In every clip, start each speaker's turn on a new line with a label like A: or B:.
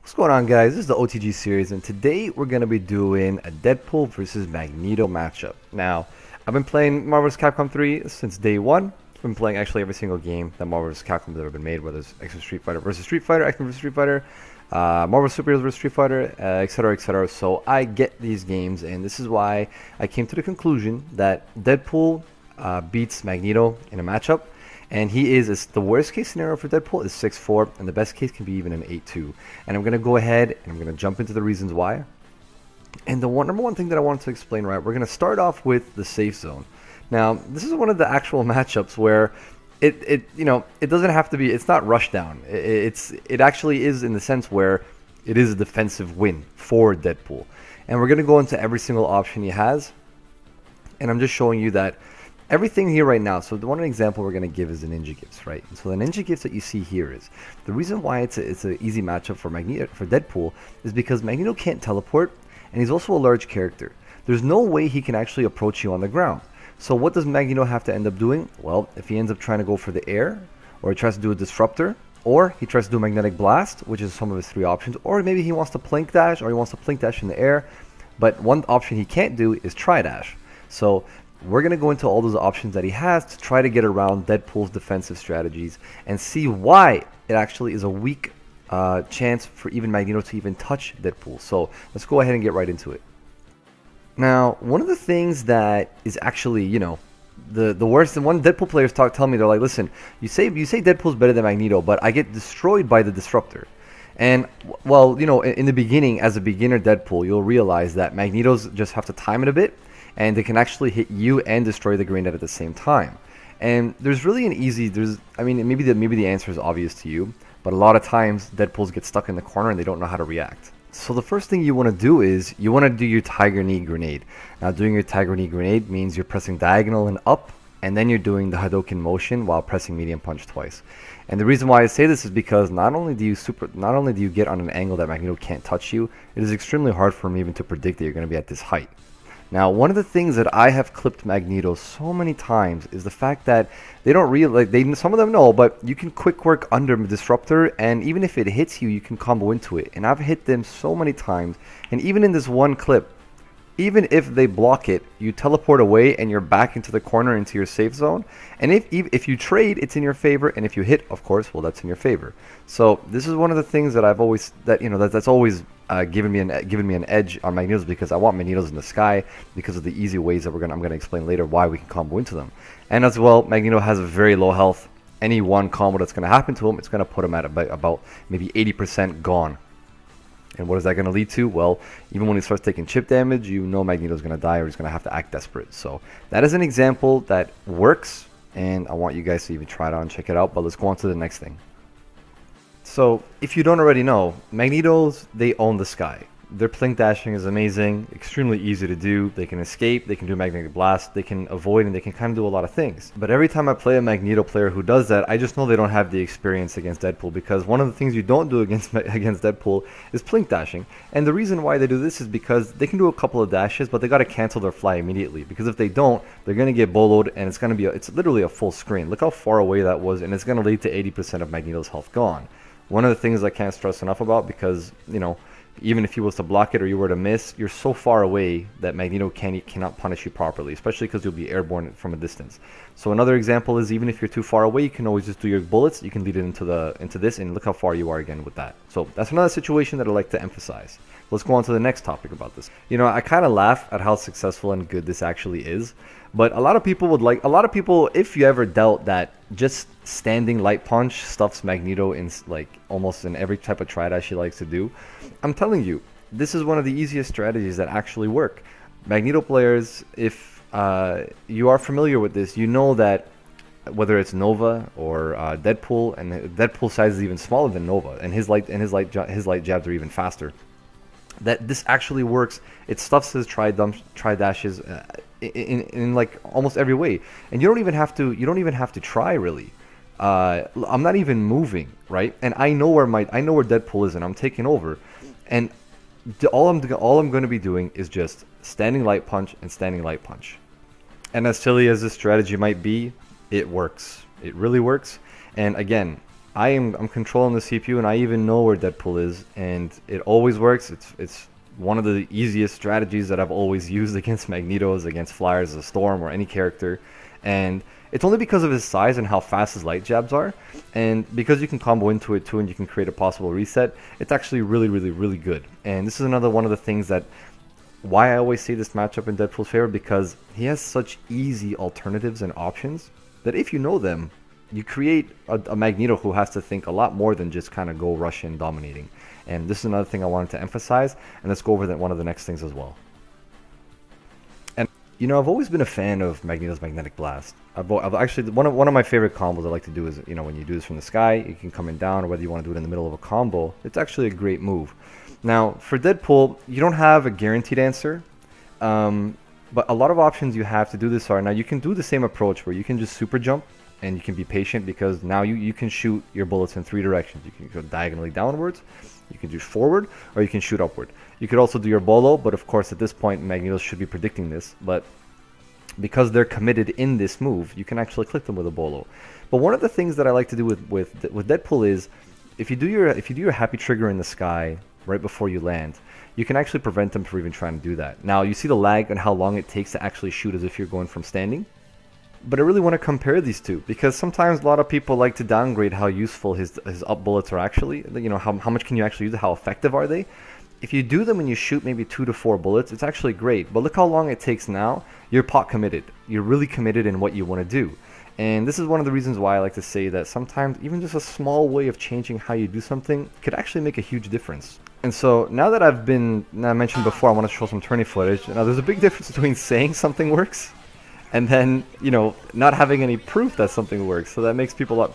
A: What's going on, guys? This is the OTG series, and today we're going to be doing a Deadpool versus Magneto matchup. Now, I've been playing Marvel vs. Capcom 3 since day one. I've been playing actually every single game that Marvel vs. Capcom has ever been made, whether it's X-Men Street Fighter versus Street Fighter, X-Men vs. Street Fighter, Marvel Superheroes vs. Street Fighter, etc., etc. So I get these games, and this is why I came to the conclusion that Deadpool beats Magneto in a matchup. And it's the worst case scenario for Deadpool is 6'4", and the best case can be even an 8'2". And I'm going to go ahead and I'm going to jump into the reasons why. And the number one thing that I wanted to explain, right, we're going to start off with the safe zone. Now, this is one of the actual matchups where it doesn't have to be, it's not rushdown. It actually is in the sense where it is a defensive win for Deadpool. And we're going to go into every single option he has. And I'm just showing you that everything here right now. So the one example we're going to give is the ninja gifts, right? And so the ninja gifts that you see here is the reason why it's an easy matchup for Deadpool is because Magneto can't teleport, and he's also a large character. There's no way he can actually approach you on the ground. So what does Magneto have to end up doing? Well, if he ends up trying to go for the air, or he tries to do a disruptor, or he tries to do a magnetic blast, which is some of his three options, or maybe he wants to plink dash, or he wants to plink dash in the air. But one option he can't do is tri dash. So we're going to go into all those options that he has to try to get around Deadpool's defensive strategies and see why it actually is a weak chance for even Magneto to even touch Deadpool. So let's go ahead and get right into it. Now, one of the things that is actually, the worst, and one Deadpool players tell me, they're like, listen, you say Deadpool's better than Magneto, but I get destroyed by the disruptor. And, well, in the beginning, as a beginner Deadpool, you'll realize that Magnetos just have to time it a bit, and they can actually hit you and destroy the grenade at the same time. And there's really an easy, maybe the answer is obvious to you, but a lot of times Deadpools get stuck in the corner and they don't know how to react. So the first thing you want to do is you want to do your Tiger Knee grenade. Now, doing your Tiger Knee grenade means you're pressing diagonal and up, and then you're doing the Hadouken motion while pressing medium punch twice. And the reason why I say this is because not only do you get on an angle that Magneto can't touch you, it is extremely hard for him even to predict that you're going to be at this height. Now, one of the things that I have clipped Magneto so many times is the fact that they don't realize, some of them know, but you can quick work under Disruptor, and even if it hits you, you can combo into it. And I've hit them so many times, and even in this one clip, even if they block it, you teleport away and you're back into the corner, into your safe zone. And if you trade, it's in your favor, and if you hit, of course, well, that's in your favor. So this is one of the things that I've always that's always given me an edge on Magnetos, because I want Magnetos in the sky because of the easy ways that I'm gonna explain later why we can combo into them. And as well, Magneto has a very low health. Any one combo that's gonna happen to him, it's gonna put him at about maybe 80% gone. And what is that going to lead to? Well, even when he starts taking chip damage, Magneto's going to die, or he's going to have to act desperate. So that is an example that works, and I want you guys to even try it out and check it out. But let's go on to the next thing. So if you don't already know, Magnetos, they own the sky. Their plink dashing is amazing, extremely easy to do. They can escape, they can do magnetic blast, they can avoid, and they can kind of do a lot of things. But every time I play a Magneto player who does that, I just know they don't have the experience against Deadpool, because one of the things you don't do against Deadpool is plink dashing. And the reason why they do this is because they can do a couple of dashes, but they got to cancel their fly immediately, because if they don't, they're going to get boloed, and it's literally a full screen. Look how far away that was, and it's going to lead to 80% of Magneto's health gone. One of the things I can't stress enough about, because, even if he was to block it or you were to miss, you're so far away that Magneto cannot punish you properly, especially because you'll be airborne from a distance. So another example is, even if you're too far away, you can always just do your bullets. You can lead it into this, and look how far you are again with that. So that's another situation that I like to emphasize. Let's go on to the next topic about this. I kind of laugh at how successful and good this actually is. But a lot of people, if you ever doubt that just standing light punch stuffs Magneto in almost in every type of try dash he likes to do, I'm telling you, this is one of the easiest strategies that actually work. Magneto players, if you are familiar with this, you know that whether it's Nova or Deadpool, and Deadpool's size is even smaller than Nova, and his light jabs are even faster. That this actually works. It stuffs his tri dashes in like almost every way, and you don't even have to try really. I'm not even moving, right? And I know where Deadpool is, and I'm taking over, and all I'm going to be doing is just standing light punch and standing light punch. And as silly as this strategy might be, it works. It really works. And again, I'm controlling the CPU, and I even know where Deadpool is, and it always works. It's one of the easiest strategies that I've always used against Magnetos, against Flyers, a Storm, or any character. And it's only because of his size and how fast his light jabs are, and because you can combo into it too, and you can create a possible reset. It's actually really, really, really good. And this is another one of the things that why I always say this matchup in Deadpool's favor, because he has such easy alternatives and options that if you know them, you create a Magneto who has to think a lot more than just kind of go rush in dominating. And this is another thing I wanted to emphasize, and let's go over one of the next things as well. And you know, I've always been a fan of Magneto's Magnetic Blast. I've actually, one of my favorite combos I like to do is, you know, when you do this from the sky, you can come in down, or whether you want to do it in the middle of a combo, it's actually a great move. Now, for Deadpool, you don't have a guaranteed answer, but a lot of options you have to do this are, now you can do the same approach where you can just super jump, and you can be patient, because now you can shoot your bullets in 3 directions. You can go diagonally downwards, you can do forward, or you can shoot upward. You could also do your bolo, but of course at this point Magneto should be predicting this, but because they're committed in this move, you can actually click them with a bolo. But one of the things that I like to do with Deadpool is, if you do your happy trigger in the sky right before you land, you can actually prevent them from even trying to do that. Now you see the lag and how long it takes to actually shoot as if you're going from standing. But I really want to compare these two, because sometimes a lot of people like to downgrade how useful his up bullets are actually. You know, how much can you actually use it, how effective are they? If you do them and you shoot maybe 2 to 4 bullets, it's actually great. But look how long it takes now. You're pot committed. You're really committed in what you want to do. And this is one of the reasons why I like to say that sometimes even just a small way of changing how you do something could actually make a huge difference. And so now that I mentioned before, I want to show some tourney footage. Now there's a big difference between saying something works and then, you know, not having any proof that something works. So that makes people,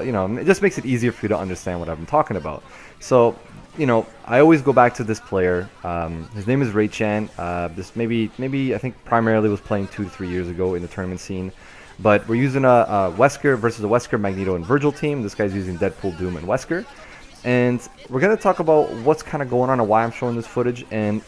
A: you know, it just makes it easier for you to understand what I've been talking about. So, you know, I always go back to this player. His name is Ray Chan. This maybe I think primarily was playing 2 to 3 years ago in the tournament scene. But we're using a Wesker versus a Wesker, Magneto, and Virgil team. This guy's using Deadpool, Doom, and Wesker. And we're going to talk about what's kind of going on and why I'm showing this footage. And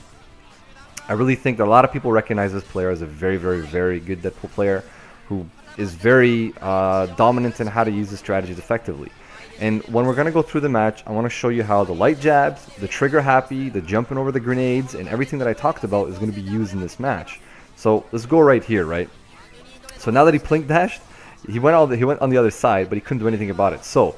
A: I really think that a lot of people recognize this player as a very, very, very good Deadpool player who is very dominant in how to use the strategies effectively. And when we're going to go through the match, I want to show you how the light jabs, the trigger happy, the jumping over the grenades, and everything that I talked about is going to be used in this match. So let's go right here, right? So now that he plink dashed, he went on the other side, but he couldn't do anything about it. So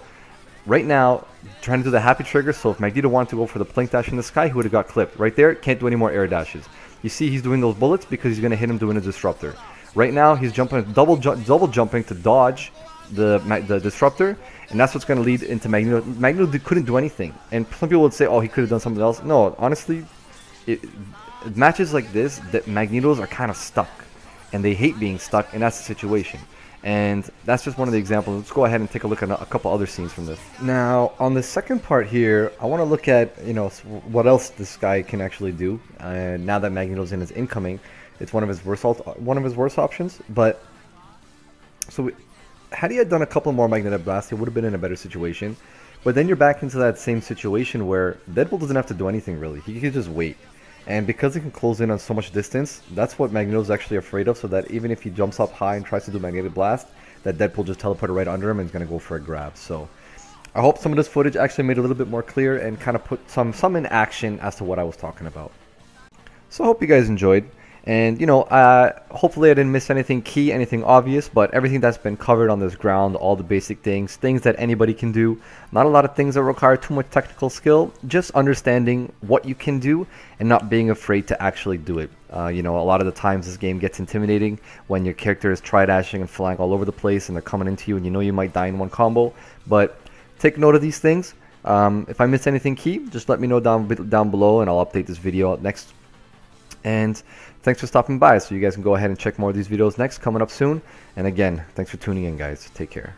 A: right now, trying to do the happy trigger, so if Magneto wanted to go for the plink dash in the sky, he would have got clipped. Right there, can't do any more air dashes. You see he's doing those bullets because he's going to hit him doing a disruptor. Right now, he's jumping, double jumping to dodge the disruptor, and that's what's going to lead into Magneto. Magneto couldn't do anything, and some people would say, oh, he could have done something else. No, honestly, matches like this, that Magnetos are kind of stuck, and they hate being stuck, and that's the situation. And that's just one of the examples. Let's go ahead and take a look at a couple other scenes from this. Now, on the second part here, I want to look at, you know, what else this guy can actually do. Now that Magneto's in his incoming, it's one of his worst options. But so, had he had done a couple more Magnetic Blasts, he would have been in a better situation. But then you're back into that same situation where Deadpool doesn't have to do anything really. He can just wait. And because he can close in on so much distance, that's what Magneto's actually afraid of, so that even if he jumps up high and tries to do Magnetic Blast, that Deadpool just teleported right under him and is going to go for a grab. So I hope some of this footage actually made it a little bit more clear and kind of put some in action as to what I was talking about. So I hope you guys enjoyed. And, you know, hopefully I didn't miss anything key, anything obvious, but everything that's been covered on this ground, all the basic things that anybody can do. Not a lot of things that require too much technical skill, just understanding what you can do and not being afraid to actually do it. You know, a lot of the times this game gets intimidating when your character is tri-dashing and flying all over the place and they're coming into you and you know you might die in one combo. But take note of these things. If I miss anything key, just let me know down below and I'll update this video next. And thanks for stopping by, so you guys can go ahead and check more of these videos next, coming up soon. And again, thanks for tuning in, guys. Take care.